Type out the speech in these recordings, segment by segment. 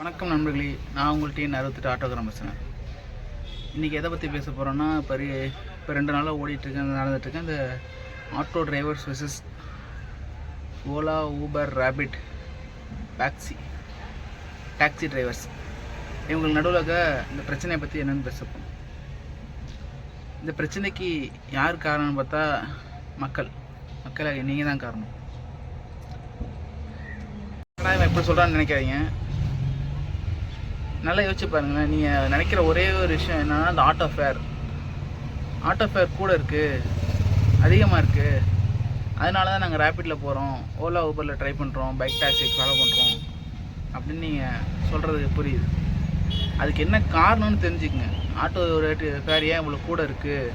வணக்கம் நண்பர்களே, நான் உங்கள் டீன் 68 ஆட்டோகிராம் பேசுகிறேன். இன்றைக்கி எதை பற்றி பேச போகிறோன்னா, இப்போ 2 நாளாக நடந்துகிட்ருக்கேன் இந்த auto drivers versus Ola, Uber, rapid taxi drivers இவங்களுக்கு நடுவில் இந்த பிரச்சனையை பற்றி என்னென்னு பேசப்போம். இந்த பிரச்சனைக்கு யார் காரணம்னு பார்த்தா மக்களாக நீங்கள் தான் காரணம். இவன் எப்படி சொல்கிறான்னு நினைக்காதீங்க, நல்லா யோசிச்சு பாருங்களேன். நீங்கள் நினைக்கிற ஒரே ஒரு விஷயம் என்னன்னா, அந்த ஆட்டோ ஃபேர் கூட இருக்குது, அதிகமாக இருக்குது, அதனால தான் நாங்கள் ரேபிட்டில் போகிறோம், ஓலா ஊபரில் ட்ரை பண்ணுறோம், பைக் டாக்ஸி ஃபாலோ பண்ணுறோம் அப்படின்னு நீங்கள் சொல்கிறது புரியுது. அதுக்கு என்ன காரணம்னு தெரிஞ்சுக்கங்க. ஆட்டோ ரேட்டு ஃபேர் ஏன் இவ்வளோ கூட இருக்குது,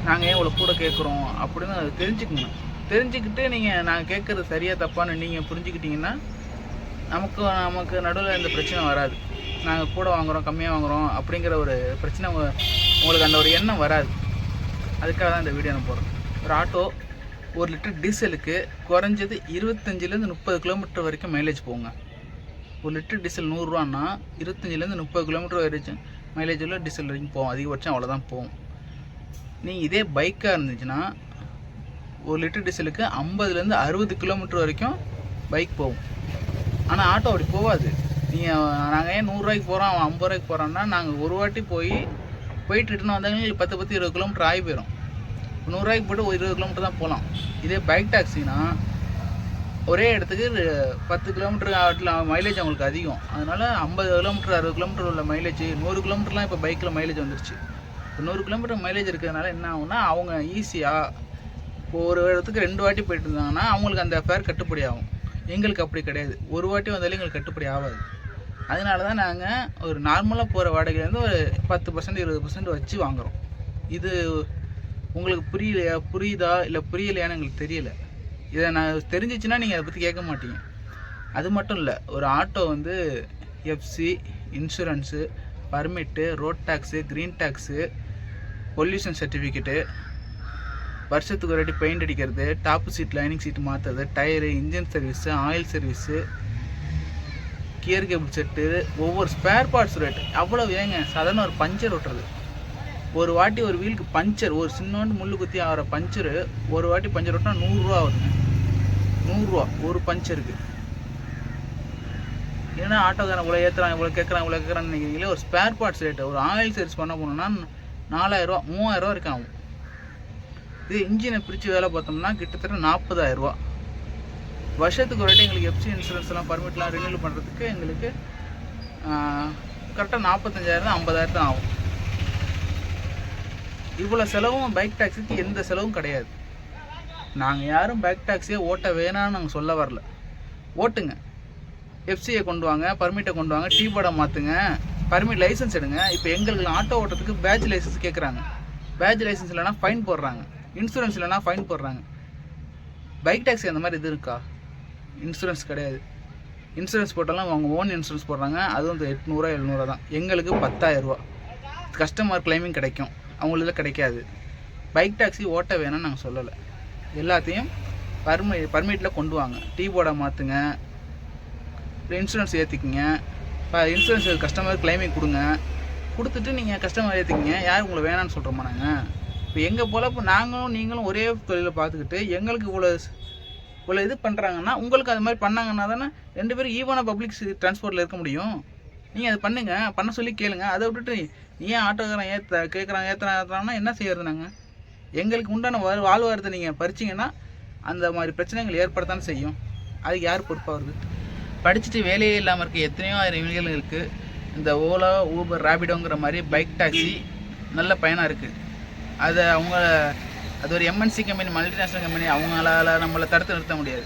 நாங்கள் ஏன் இவ்வளோ கூட கேட்குறோம் அப்படின்னு அது தெரிஞ்சுக்கிட்டு நீங்கள் நாங்கள் கேட்குறது சரியாக தப்பான்னு நீங்கள் புரிஞ்சுக்கிட்டிங்கன்னா நமக்கு நடுவில் இந்த பிரச்சனை வராது. நாங்கள் கூட வாங்குகிறோம், கம்மியாக வாங்குகிறோம் அப்படிங்கிற ஒரு பிரச்சனை உங்களுக்கு அந்த ஒரு எண்ணம் வராது. அதுக்காக தான் இந்த வீடியோ நான் போடுறேன். ஒரு ஆட்டோ 1 லிட்டர் டீசலுக்கு குறைஞ்சது 25லேருந்து 30 கிலோமீட்டர் வரைக்கும் மைலேஜ் போகுங்க. 1 லிட்டர் டீசல் 100 ரூபான்னா 25லேருந்து 30 கிலோமீட்டர் வரைக்கும் மைலேஜ் உள்ள டீசல் வரைக்கும் போகும். அதிகபட்சம் அவ்வளோதான் போகும். நீங்கள் இதே பைக்காக இருந்துச்சுன்னா 1 லிட்டர் டீசலுக்கு 50லேருந்து 60 கிலோமீட்டர் வரைக்கும் பைக் போகும். ஆனால் ஆட்டோ அப்படி போகாது. நாங்கள் ஏன் 100 ரூபாய்க்கு போகிறோம், அவன் 50 ரூபாய்க்கு போகிறான்னா, நாங்கள் ஒரு வாட்டி போயிட்டு ரிட்டர்ன் வந்தாங்க 10-20 கிலோமீட்டர் ஆகி போயிடும். 100 ரூபாய்க்கு போய்ட்டு 20 கிலோமீட்டர் தான் போகலாம். இதே பைக் டாக்ஸினா ஒரே இடத்துக்கு 10 கிலோமீட்டர் மைலேஜ் அவங்களுக்கு அதிகம். அதனால் 50 கிலோமீட்டர் 60 கிலோமீட்டர் உள்ள மைலேஜ் 100 கிலோமீட்டர்லாம் இப்போ பைக்கில் மைலேஜ் வந்துருச்சு. இப்போ 100 கிலோமீட்டர் மைலேஜ் இருக்கிறதுனால என்ன ஆகும்னா, அவங்க ஈஸியாக ஒரு இடத்துக்கு 2 வாட்டி போயிட்டு இருந்தாங்கன்னா அவங்களுக்கு அந்த ஃபேர் கட்டுப்படி ஆகும். எங்களுக்கு அப்படி கிடையாது. ஒரு வாட்டி வந்தாலும் எங்களுக்கு கட்டுப்படி ஆகாது. அதனால தான் நாங்கள் ஒரு நார்மலாக போகிற வாடகைலேருந்து ஒரு 10% 20% வச்சு வாங்குகிறோம். இது உங்களுக்கு புரியுதா இல்லை புரியலையான்னு எங்களுக்கு தெரியல. இதை நான் தெரிஞ்சிச்சுன்னா நீங்கள் அதை பற்றி கேட்க மாட்டீங்க. அது மட்டும் இல்லை, ஒரு auto FC, insurance, permit, road tax, green tax, pollution certificate, வருஷத்துக்கு ஒரு வாட்டி பெயிண்ட் அடிக்கிறது, டாப்பு சீட் லைனிங் சீட்டு மாற்றுறது, tyre, engine service, oil service, gear cable set, ஒவ்வொரு ஸ்பேர் பார்ட்ஸ் ரேட்டு அவ்வளோ ஏங்க. சாதாரண ஒரு பஞ்சர் ஓட்டுறது, ஒரு வாட்டி ஒரு வீலுக்கு பஞ்சர், ஒரு சின்னோண்டு முள்ளு குத்தி ஆகிற பஞ்சரு ஒரு வாட்டி பஞ்சர் ஓட்டினா 100 ரூபா ஆகுதுங்க. 100 ரூபா ஒரு பஞ்சருக்கு. ஏன்னா ஆட்டோக்காரன் இவ்வளோ ஏற்றுறான், இவ்வளோ கேட்குறான்னு நினைக்கிறீங்களே. ஒரு ஸ்பேர் பார்ட்ஸ் ரேட்டு, ஒரு ஆயில் சர்வீஸ் பண்ண போனோம்னா 4000 ரூபா 3000 ரூபா வரைக்கும் ஆகும். இது இன்ஜினை பிரித்து வேலை பார்த்தோம்னா கிட்டத்தட்ட 40,000 ரூபா. வருஷத்துக்கு ஒரு வாட்டி எங்களுக்கு எஃப்சி இன்சூரன்ஸ் எல்லாம் பர்மிட்லாம் ரினியூல் பண்ணுறதுக்கு எங்களுக்கு கரெக்டாக 45,000 தான் 50,000 தான் ஆகும். இவ்வளோ செலவும் பைக் டாக்ஸிக்கு எந்த செலவும் கிடையாது. நாங்கள் யாரும் பைக் டாக்ஸியை ஓட்ட வேணான்னு நாங்கள் சொல்ல வரல. ஓட்டுங்க, எஃப்சியை கொண்டு வாங்க, பர்மிட்டை கொண்டு வாங்க, டீ போர்டை மாற்றுங்க, பர்மிட் லைசன்ஸ் எடுங்க. இப்போ எங்களுக்கு ஆட்டோ ஓட்டுறதுக்கு பேட்ச் லைசன்ஸ் கேட்குறாங்க. பேட்ச் லைசன்ஸ் இல்லைனா ஃபைன் போடுறாங்க, இன்சூரன்ஸ் இல்லைனா ஃபைன் போடுறாங்க. பைக் டாக்ஸி அந்த மாதிரி இது இருக்கா? இன்சூரன்ஸ் கிடையாது. இன்சூரன்ஸ் போட்டாலும் அவங்க ஓன் இன்சூரன்ஸ் போடுறாங்க. அதுவும் 800 700 தான். எங்களுக்கு 10,000 ரூபா கஸ்டமர் கிளைமிங் கிடைக்கும், அவங்களுக்கு கிடைக்காது. பைக் டாக்ஸி ஓட்ட வேணும்னு நாங்கள் சொல்லலை. எல்லாத்தையும் பர்மிட்டில் கொண்டு வாங்க, டீ போர்டை மாற்றுங்க, இன்சூரன்ஸ் ஏற்றிக்கிங்க, இன்சூரன்ஸ் கஸ்டமர் கிளைமிங் கொடுத்துட்டு நீங்கள் கஸ்டமர் ஏற்றிக்கிங்க. யார் உங்களை வேணான்னு சொல்கிறோமா நாங்கள்? இப்போ எங்கள் போல் இப்போ நீங்களும் ஒரே தொழிலை பார்த்துக்கிட்டு எங்களுக்கு இவ்வளோ இது பண்ணுறாங்கன்னா, உங்களுக்கு அது மாதிரி பண்ணாங்கன்னா தானே 2 பேரும் ஈவனாக பப்ளிக் டிரான்ஸ்போர்ட்டில் இருக்க முடியும். நீங்கள் அது பண்ண சொல்லி கேளுங்க. அதை விட்டுட்டு ஏன் ஆட்டோக்காரன் ஏற்றுறாங்கன்னா என்ன செய்யறது? நாங்கள் எங்களுக்கு உண்டான வாழ்வாரத்தை நீங்கள் பறிச்சிங்கன்னா அந்த மாதிரி பிரச்சனைகள் ஏற்படத்தானே செய்யும். அதுக்கு யார் பொறுப்பாகுது? படிச்சுட்டு வேலையே இல்லாமல் இருக்க எத்தனையோ ஆயிரம் இளைஞர்களுக்கு இந்த ஓலா, ஊபர், ரேபிடோங்கிற மாதிரி பைக் டாக்ஸி நல்ல பயனாக இருக்குது. அது ஒரு எம்என்சி கம்பெனி, மல்டிநேஷ்னல் கம்பெனி, அவங்களால நம்மளை தடுத்து நிறுத்த முடியாது.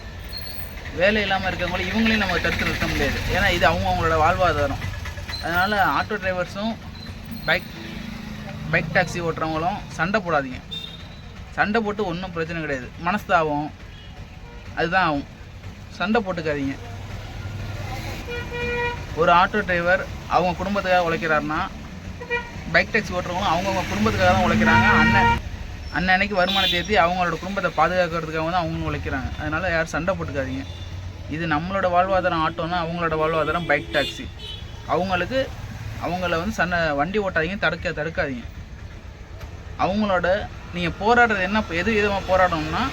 வேலை இல்லாமல் இருக்கவங்களும் இவங்களையும் நம்ம தடுத்து நிறுத்த முடியாது. ஏன்னா இது அவங்களோட வாழ்வாதாரம். அதனால் ஆட்டோ டிரைவர்ஸும் பைக் டாக்ஸி ஓட்டுறவங்களும் சண்டை போடாதீங்க. சண்டை போட்டு ஒன்றும் பிரச்சனை கிடையாது, மனஸ்தாபம் அதுதான் ஆகும். சண்டை போட்டுக்காதீங்க. ஒரு ஆட்டோ டிரைவர் அவங்க குடும்பத்துக்காக உழைக்கிறாருன்னா, பைக் டாக்ஸி ஓட்டுறவங்களும் அவங்கவுங்க குடும்பத்துக்காக தான் உழைக்கிறாங்க. அன்னைக்கு வருமானத்தை ஏற்றி அவங்களோட குடும்பத்தை பாதுகாக்கிறதுக்காக தான் அவங்க உழைக்கிறாங்க. அதனால் யாரும் சண்டை போட்டுக்காதீங்க. இது நம்மளோட வாழ்வாதாரம் ஆட்டோன்னா, அவங்களோட வாழ்வாதாரம் பைக் டாக்ஸி. அவங்கள வந்து வண்டி ஓட்டாதீங்க, தடுக்காதீங்க. அவங்களோட நீங்கள் போராடுறது எது விதமாக போராடணும்னா,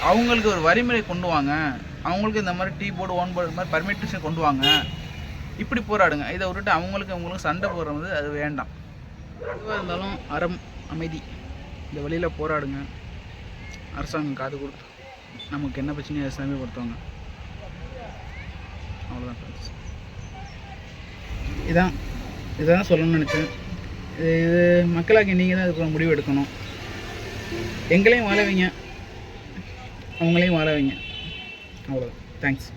அவங்களுக்கு ஒரு வரிமுறை கொண்டு வாங்க, அவங்களுக்கு இந்த மாதிரி டீ போர்டு, ஓன் போர்டு, இந்த மாதிரி பர்மிட்டேஷன் கொண்டு வாங்க, இப்படி போராடுங்க. இதை விட்டுட்டு அவங்களுக்கு சண்டை போடுறது அது வேண்டாம். எதுவாக இருந்தாலும் அறம் அமைதி இந்த வழியில் போராடுங்க. அரசாங்கம் காது கொடுத்து நமக்கு என்ன பிரச்சனையும் சமயப்படுத்துவாங்க. அவ்வளோதான் ஃப்ரெண்ட்ஸ். இதான் சொல்லணும்னு நினச்சேன். இது மக்களாகி நீங்கள் தான் இதுக்கு முடிவு எடுக்கணும். எங்களையும் வாழ வைங்க, அவங்களையும் வாழ வைங்க. அவ்வளோதான். தேங்க்ஸ்.